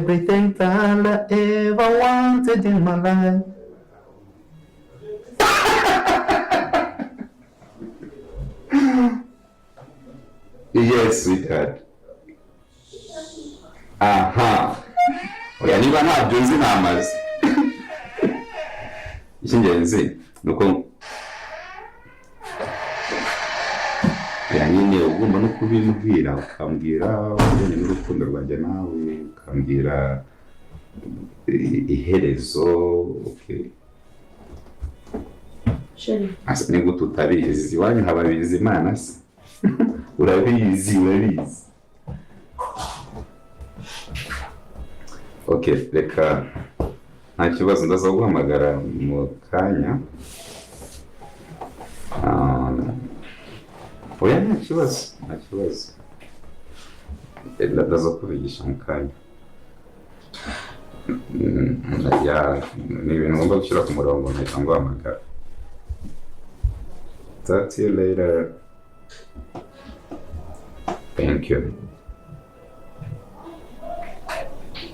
everything that I ever wanted in my life. Yes, sweetheart. Aha. Oya niba ntabyo nzi namaze. Icyingenzi nuko nyine ugomba no kubimubwira ukambwira ubujyanye n'urukundo rwanjye nawe ukambwira iherezo. Okay. Asa ni gute utabizi iwanyu hababizi Imana se. Urabizi. Okay, reka nta kibazo ndaza guhamagara mu kanya. Oya nta kibazo. Ndaza kubigisha mu kanya. Ni ibintu ngomba gushyira ku murongo mpita nguhamagara. Talk to you later. Thank you.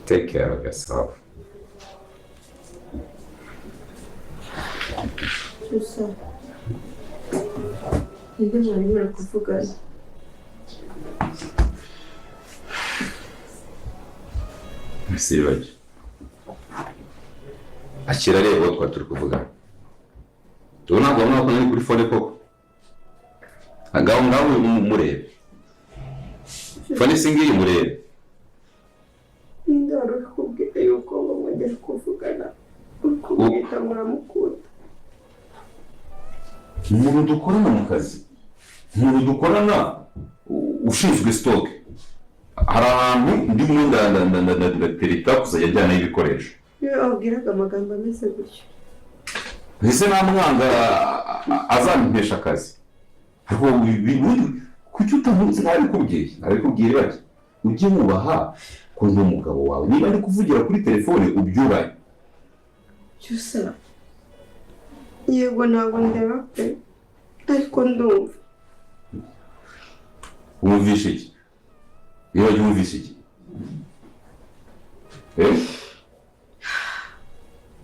Take care of yourself. Gusa nibyo mwari muri kuvugana. Sirwaje. Akira rero ko turi kuvugana. Tubona ngo nari kuri phone koko. Ngaho murebe. Phone singiye murebe. Ndaro kubwira yuko mwongera kuvugana. Ukubita muramukunda. Umuntu dukorana mu kazi. Umuntu dukorana ushinzwe stock. Hari ahantu ndi mu ndatereta kuzajya ajyana ibikoresho. Iyo abwiraga amagambo ameze gutyo. Ese namwanga azampesha akazi. Ariko kuki utamuzi nabikubwira bati ujye mubaha ko ndi umugabo wawe. Niba ari kuvugira kuri telefone ubyubaye. Cyusa. Yego ntabwo ndeba pe. Ariko ndumva. Umvishe iki? Iyo yumvishe iki?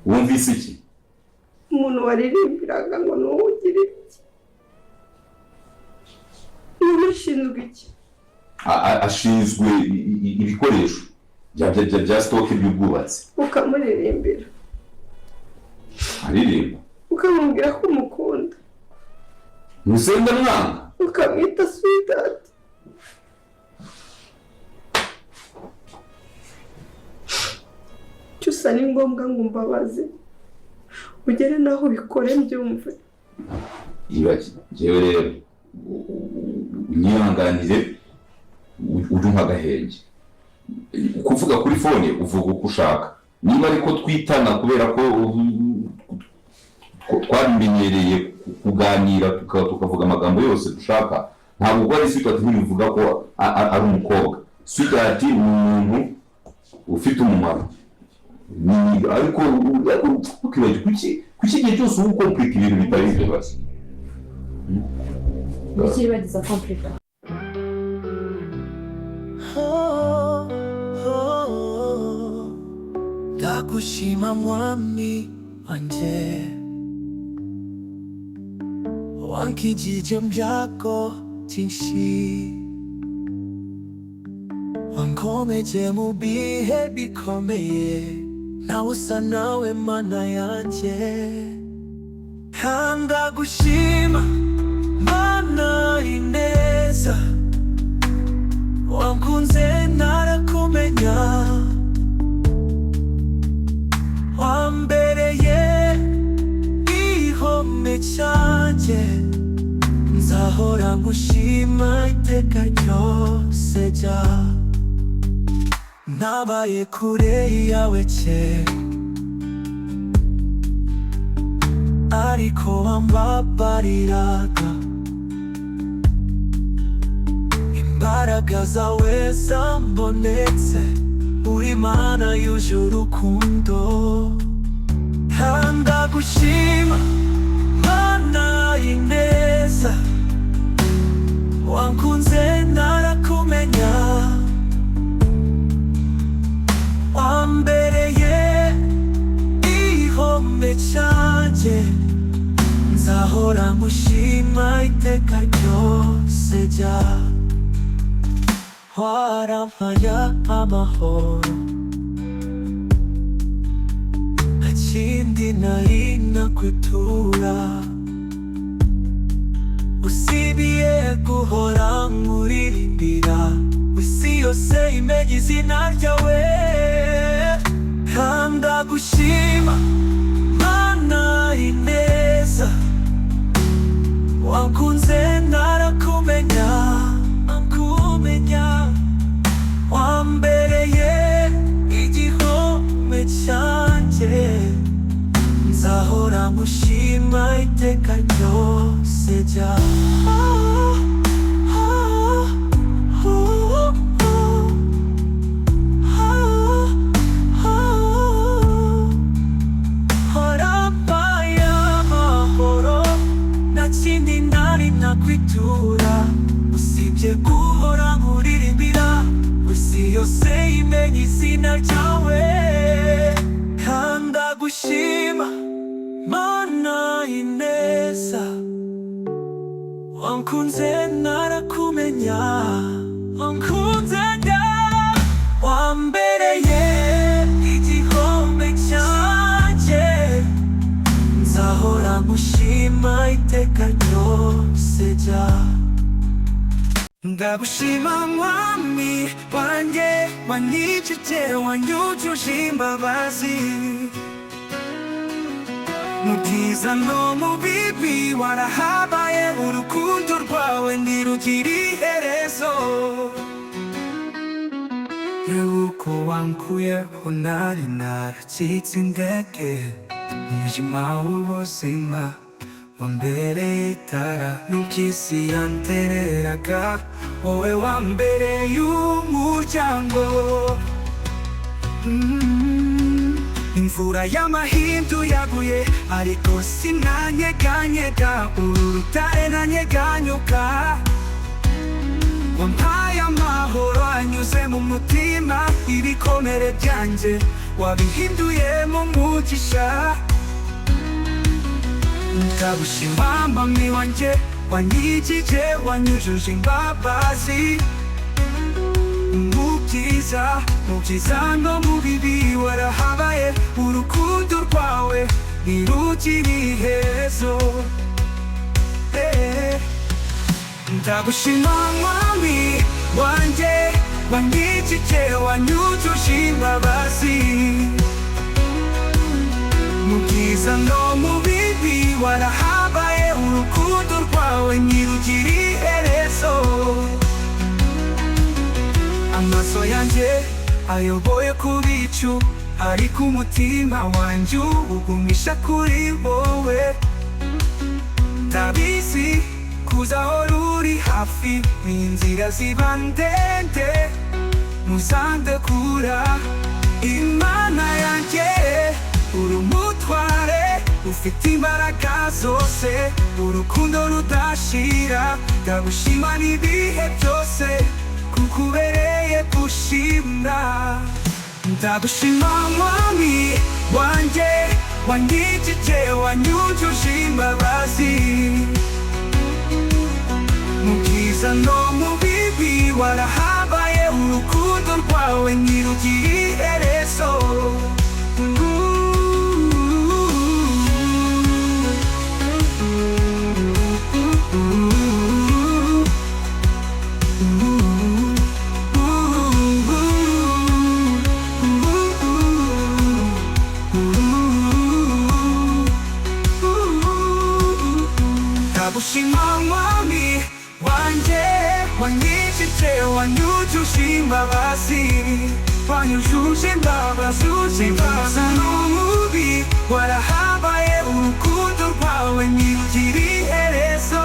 Wumvise iki? Umuntu waririmbiraga ngo nuwugire iki? Umushinzwe iki? Ashinzwe ibikoresho bya stock by'ubwubatsi. Ukamuririmbira. Aririmba. Ukamubwira ko umukunda. Musenda mwanga. Ukamwita sweetheart. Cyusa ni ngombwa ngo umbabaze. Ugere naho bikore mbyumve. Ibaki jewe rero unyihanganire ujumpa agahenge. Kuvuga kuri phone uvuga uko ushaka. Niba ariko twitana kubera ko twabimenyereye kuganira tukavuga amagambo yose dushaka, ntabwo ubwo ari sweetheart ntibivuga ko ari umukobwa. Sweetheart ni umuntu ufite umumaro. Ariko ukibaje kuki igihe cyose uba ukomplika ibintu bitari ibyo basi. Niki bagiza komplika. Ndagushima mwami wanje, wankijije byako byinshi, wankomeje mu bihe bikomeye, nawe usa nawe mana yanjye. Ndagushima mana ineza, wankunze narakumenya, wambereye ihome cyanjye, nzahora ngushima iteka ryose jya. Nabaye kure yawe kera, ariko wambabariraga, imbaraga zawe zambonetse, uri Mana yuje urukundo. Ndagushima Mana ineza, wankunze narakumenya, nzahora mushima iteka ryose jya warampaya amahoro nta kindi nari nakwitura usibiye guhora nkuririmbira isi yose imenya izina ryawe ndagushima Mana ineza wankunze narakumenya wambereye igihome cyanjye nzahora mushima iteka ryose jya warampaye amahoro nta kindi nari nakwitura usibye guhora nkuririmbira isi yose imenya izina ryawe ndagushima Mana ineza wankunze narakumenya wankunze njya wambereye igihome cyanjye nzahora mushima iteka ryose jya ndagushima mwami wanjye wanyicitse wanyujuje imbabazi mu byiza no mu bibi warahabaye urukundo rwawe ntirugira iherezo yuko wankuyeho nari naracitse intege umwijima w'ubuzima wambereye itara n'iby'isi yantereraga wowe wambereye umuryango imvura y'amahindu yaguye ariko sinanyeganyega uru rutare nanyeganyuka wampaye amahoro anyuze mu mutima ibikomere byanjye wabihinduyemo umugisha ndagushima mami wanjye wanyigije wanyujuje imbabazi mu byiza no mu bibi warahabaye urukundo rwawe ntirugira iherezo ndagushima mwami wanjye wanyigije wanyujuje imbabazi mu byiza no mu bibi warahabaye urukundo rwawe ntirugira iherezo amaso yanjye ayoboye ku bicu ariko umutima wanjye ugumisha kuri wowe ndabizi kuza aho ruri hafi n'inzira ziba ndende ntuzandekura Imana yanjye uri umutware ufite imbaraga zose urukundo rudashira ndagushima n'ibihe byose kuko ubereye gushimwa ndagushima mwami wanjye wanyigije wanyujuje imbabazi mu byiza no mu bibi warahabaye urukundo rwawe ntirugira iherezo ndagushima mwami wanjye wanyicitse wanyujuje imbabazi wanyujuje imbabazi n'umubi warahabaye urukundo rwawe ntirugira iherezo